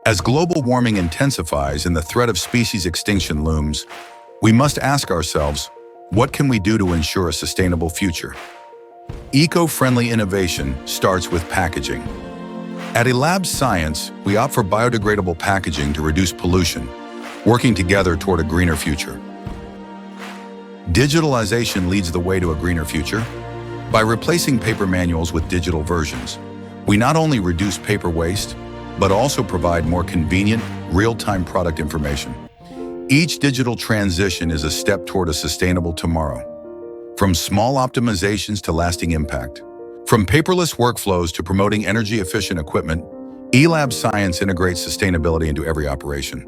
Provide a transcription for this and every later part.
As global warming intensifies and the threat of species extinction looms, we must ask ourselves, what can we do to ensure a sustainable future? Eco-friendly innovation starts with packaging. At Elabscience, we opt for biodegradable packaging to reduce pollution, working together toward a greener future. Digitalization leads the way to a greener future. By replacing paper manuals with digital versions, we not only reduce paper waste, but also provide more convenient, real-time product information. Each digital transition is a step toward a sustainable tomorrow. From small optimizations to lasting impact. From paperless workflows to promoting energy-efficient equipment, Elabscience integrates sustainability into every operation,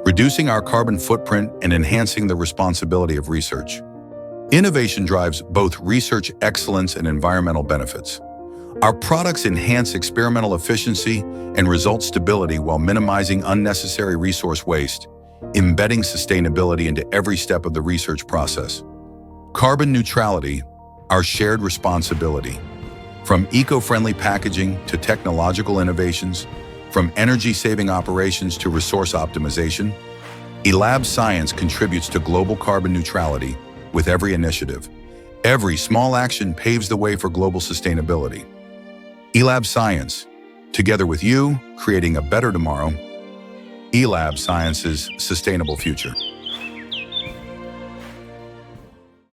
reducing our carbon footprint and enhancing the responsibility of research. Innovation drives both research excellence and environmental benefits. Our products enhance experimental efficiency and result stability while minimizing unnecessary resource waste, embedding sustainability into every step of the research process. Carbon neutrality, our shared responsibility. From eco-friendly packaging to technological innovations, from energy-saving operations to resource optimization, Elabscience contributes to global carbon neutrality with every initiative. Every small action paves the way for global sustainability. Elabscience, together with you, creating a better tomorrow. Elabscience's sustainable future.